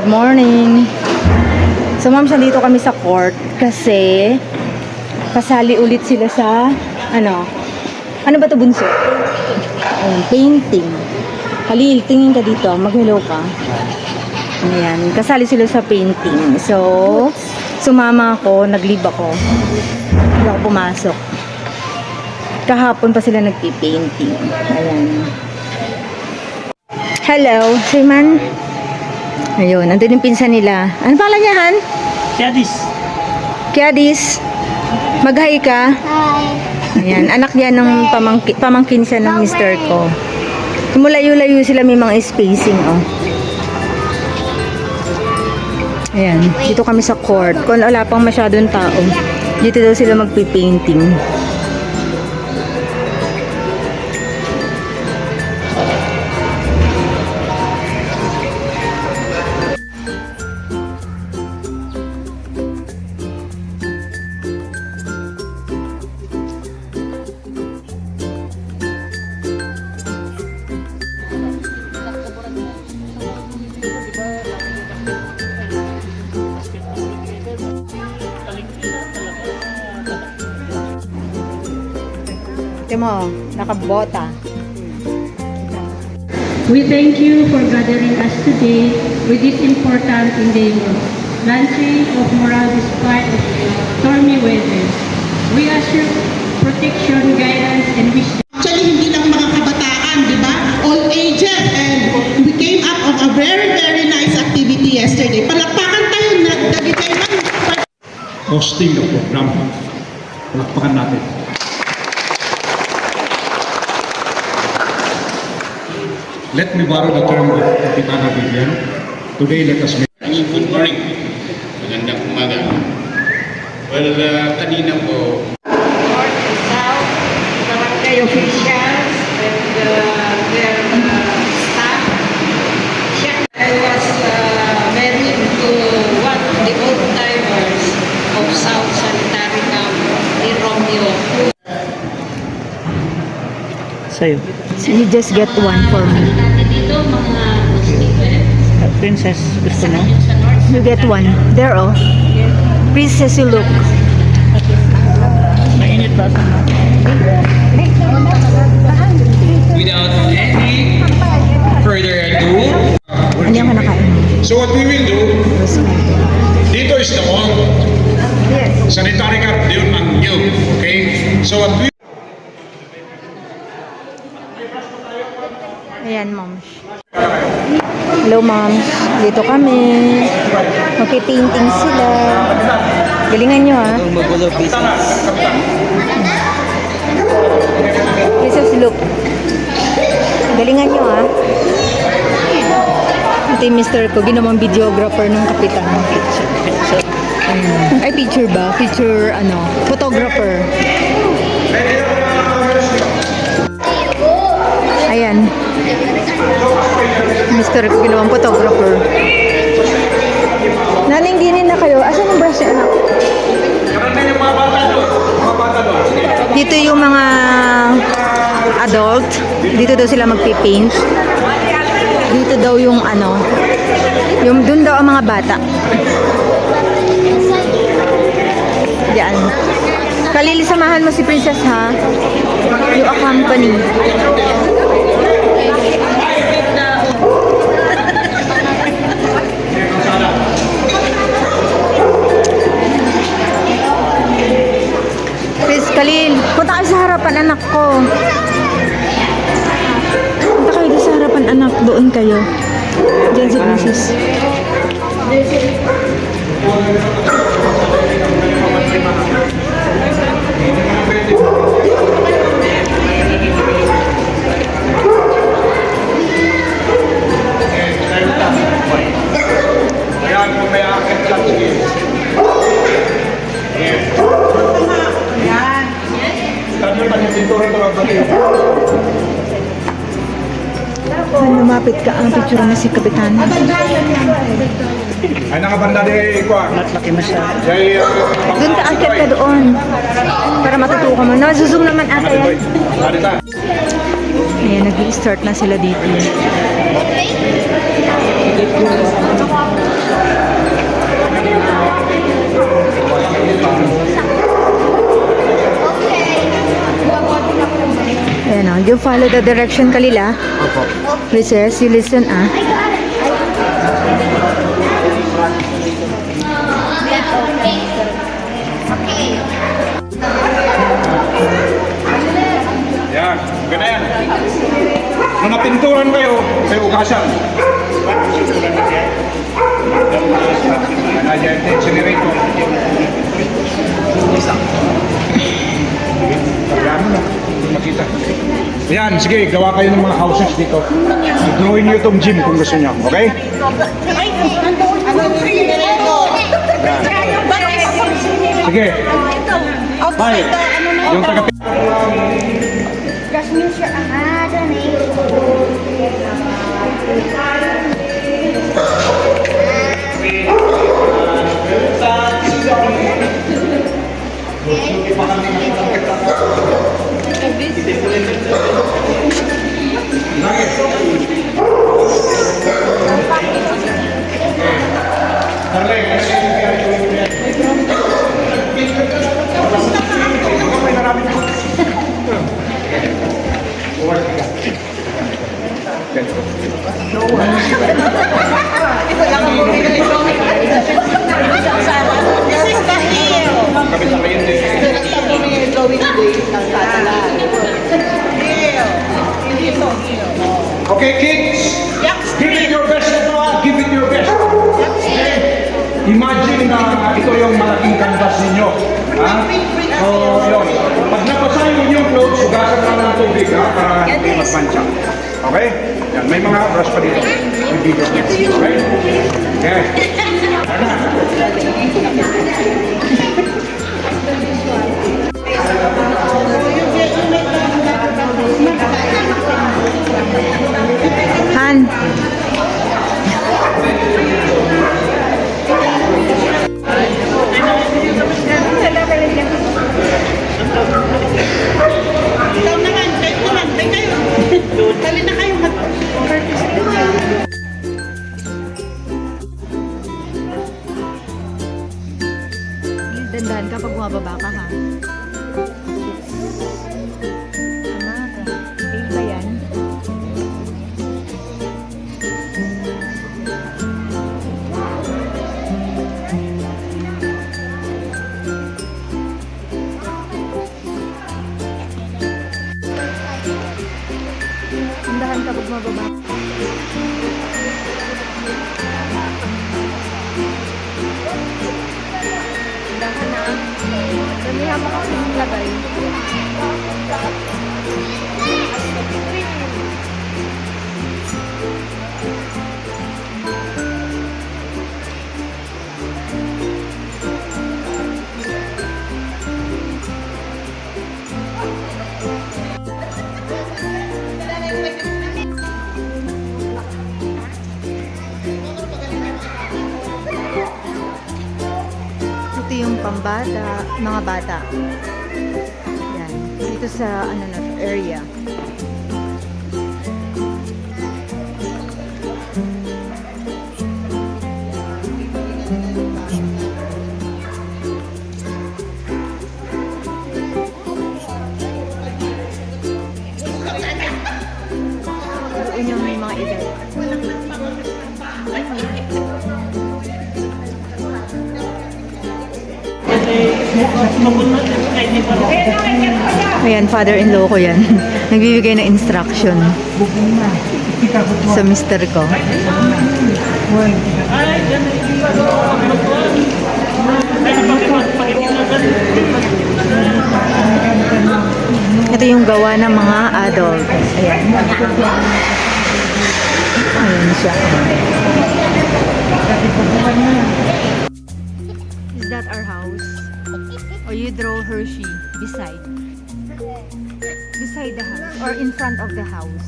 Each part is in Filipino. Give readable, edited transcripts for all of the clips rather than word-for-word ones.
Good morning. So ma'am, siya dito kami sa court kasi kasali ulit sila sa ano ba to, bunso? Painting. Halil, tingin ka dito, mag-hello ka. Ayan, kasali sila sa painting. So sumama ako, nag-leave ako. Hindi ako pumasok. Kahapon pa sila nagpi-painting. Ayan. Hello, Simon. Ayun, nandun yung pinsan nila. Ano pala niya, Han? Kiadis. Kiadis. Mag-hi ka. Hi. Ayan, anak niya ng pamangkin siya ng mister ko. Mulayo-layo sila, may mga spacing, oh. Ayan, dito kami sa court. Kung wala pang masyadong tao, dito daw sila magpi-painting. Ito mo, nakabota. We thank you for gathering us today with this important endeavor, launching of morale despite of stormy weather. We assure protection, guidance, and wisdom. Actually, hindi lang mga kabataan, di ba? All ages, and we came up of a very, very nice activity yesterday. Palakpakan tayo, nagdagitay man. Hosting the program. Palakpakan natin. Let me borrow the term of Kapitana Vivian. Today, let us make... Good morning. Magandang umaga. Well, kanina po, barangay officials and their staff. I was married to one of the old timers of South Sanitary Camp, ni Romeo. Sa'yo. So you just get one for me. Dito, mga Princess, gusto mo? You get one. There, oh. Princess, you look. Mainit ba sa without any further ado, Hindi ako nakain. so what we will do, dito is the on. Sanitary cap, yun ang new. Okay? So what we Ayan, moms. Hello, moms. Dito kami. Magpipainting sila. Galingan nyo, ha? Princess, look. Galingan nyo, ha? Ito yung mister ko. Ginawang videographer ng kapitan. Ay, picture ba? Picture, photographer. Ayan. Mister ko, ginawang photographer. Naningginin na kayo. Asan yung brush niya, anak? Dito yung mga adult. Dito daw sila magpipaint. Dito daw yung yung dun daw ang mga bata. Diyan. Kalili, samahan mo si Princess, ha? Yung accompany. Please, Kalil, punta kayo sa harapan, anak ko. Punta kayo doon sa harapan, anak. Doon kayo. Diyan si Princess. ayan, kung may akit lang sige. Sabi pa niya sintura ito ang balik. Lumapit ka ang picture na si Kapitan. Ay, nakabanda din ikuha. Laki mo siya. Doon ka, akit ka doon. Para matutukan mo. Nasuzoom naman ata yan. Ayan, nag-i-start na sila dito. Did you follow the direction, Kalila? Opo. Recess, you listen, ah. Yan, ganda yan. Nung napinturan kayo, may ugasan. Ayan, generator. Ayan, makita. Ayan, sige, gawa kayo ng mga houses dito. I-drawing nyo itong gym kung gusto nyo, okay? Sige. Bye. Yung taga Jasmine siya ang doon eh. Okay, kids? Give it your best ito ha. Give it your best. Okay? Imagine na ito yung malaking canvas ninyo. Ha? So, yun. Pag napasa yung inyong clothes, sugasan lang ng tubig ha, para hindi magpansya. Okay? Yan, may mga brush pa dito. May video tips. Okay? Okay. Han. Ikaw naman, kayo. Dali na kayo mag-purpose. Dandahan kapag bumababa ka, ha? Tama ka. Okay ba yan? Dandahan kapag bumababa. Dandahan na. Damihan mo kasi yung lagay. Ito yung pambata, mga bata. Yan. Dito sa ano na area. Doon yung may mga edad. Ayan, father-in-law ko yan. Nagbibigay ng instruction sa mister ko. Ito yung gawa ng mga adult. Ayan. Ayan siya. Is that our house? Or you draw Hershey beside? Beside the house or in front of the house?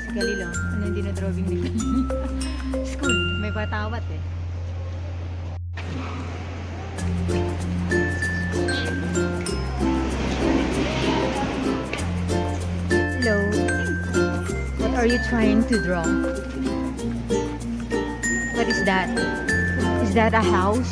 Si Galilo, ano yung dinadrawing ni Galilo? School, may patawat eh. Hello. What are you trying to draw? What is that? Is that a house?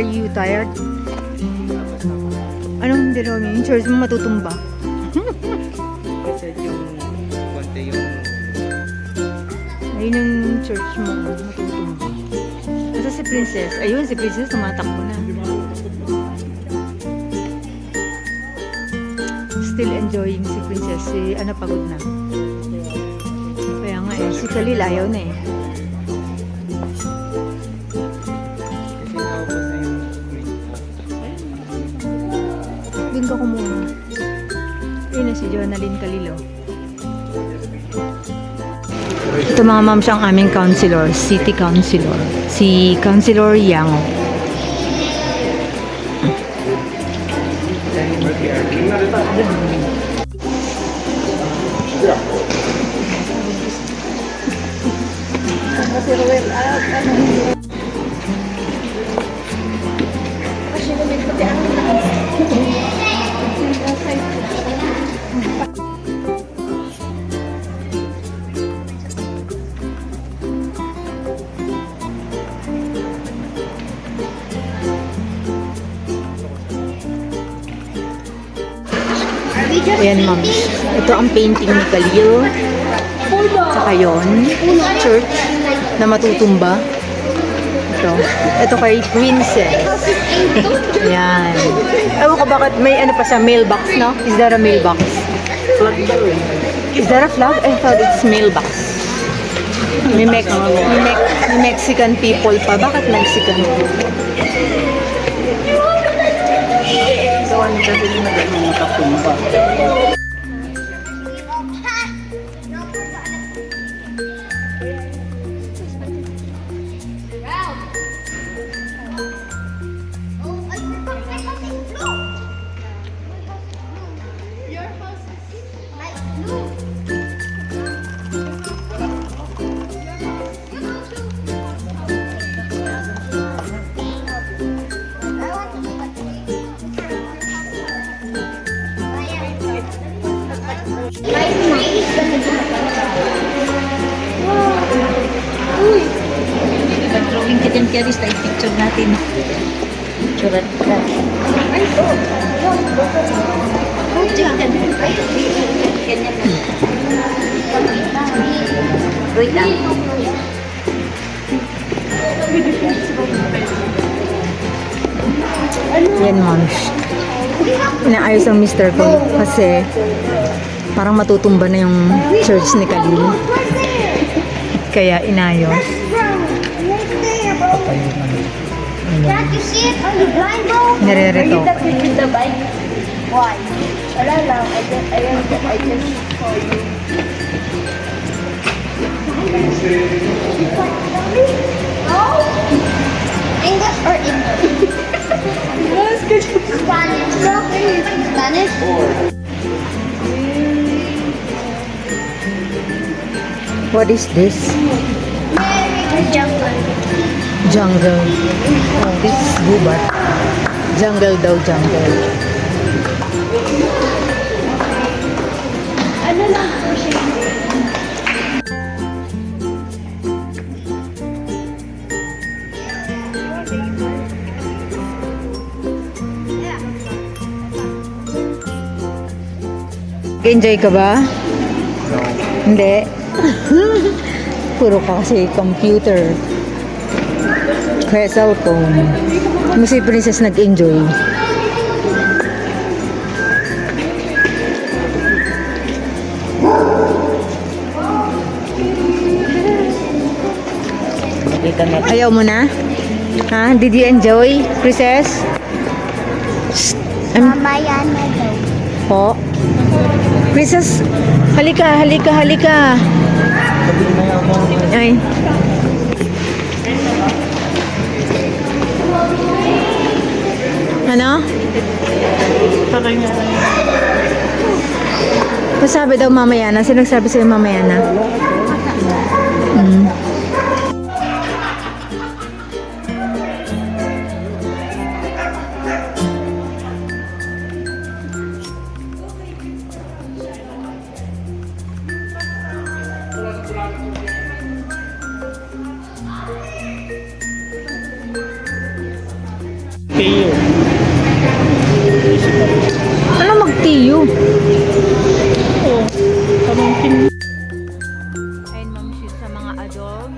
you tired? Anong hindi raw yun? Yung church mo matutumba. Kasi yung konti yung Ayun yung church mo, matutumba. Nasa si Princess. Ayun, si Princess tumatakbo na. Still enjoying si Princess. Si ano, pagod na. Kaya nga eh, si Khalil ayaw na eh. kasi naubos na yung green po. Doon ka kumuha. Ayun na si Jonalyn Kalilo. Ito mga ma'am siyang aming counselor, city councilor. Si Councilor Yang. Ayan ma'am. Ito ang painting ni Khalil. Saka yun. Church na matutumba. Ito kay Princess. Ayan. Ewan ko bakit may ano pa siya, mailbox, no? Is there a mailbox? Is there a flag? I thought it's mailbox. May Mexican people pa. Bakit Mexican people? Gawan kasi yung nakatumba. Your house is like blue. My tree is gonna be Pag-drawing ka dyan, Charis, tayo picture natin. Picturean ka. Ay, ito. Ganyan na. Wait lang. Yan ma'am. Inaayos ang mister ko kasi parang matutumba na yung church ni Khalil. Kaya inayos. Can't you see it on the blind ball? Nire-reto. With the bike? Why? Wala lang. I just saw you. No? English or English? Spanish. Spanish? What is this? Jungle. Jungle. Oh, this is gubat. Jungle daw, jungle. Ano lang po siya? Enjoy ka ba? Hindi. Puro ka kasi computer. Kaya cellphone. Mo si Princess nag-enjoy. Ayaw mo na? Ha? Did you enjoy, Princess? Shh. Mamaya na daw. Po. Princess, halika, halika, halika. Ay. Ano? Pasabi daw mamaya na. Sino nagsabi sa'yo mamaya na? Ayun, ma'am, she's sa mga adult.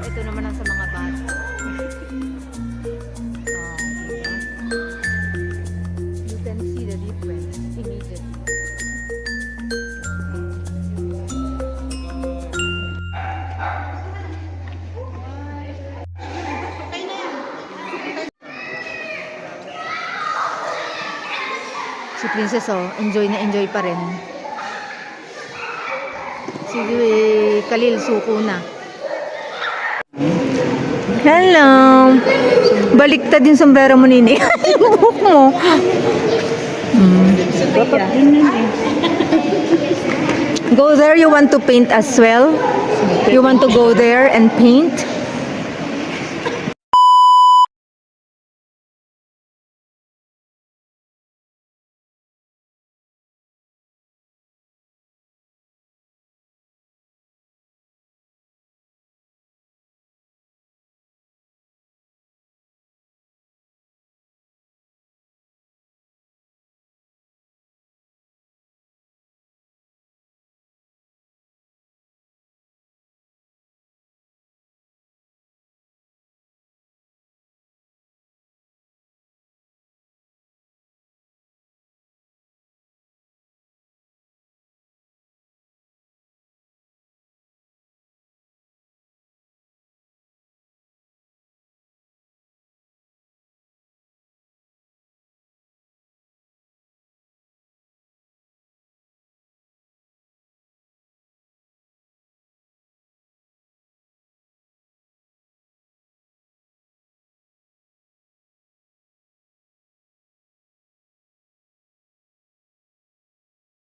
Ito naman ang sa mga bata. Diba? You can see the difference immediately. Si Princess, oh, enjoy na enjoy pa rin. Si Khalil, suko na. Hello! Baliktad yung sombrero mo, Nini. Yung buhok mo. Go there, you want to paint as well? You want to go there and paint?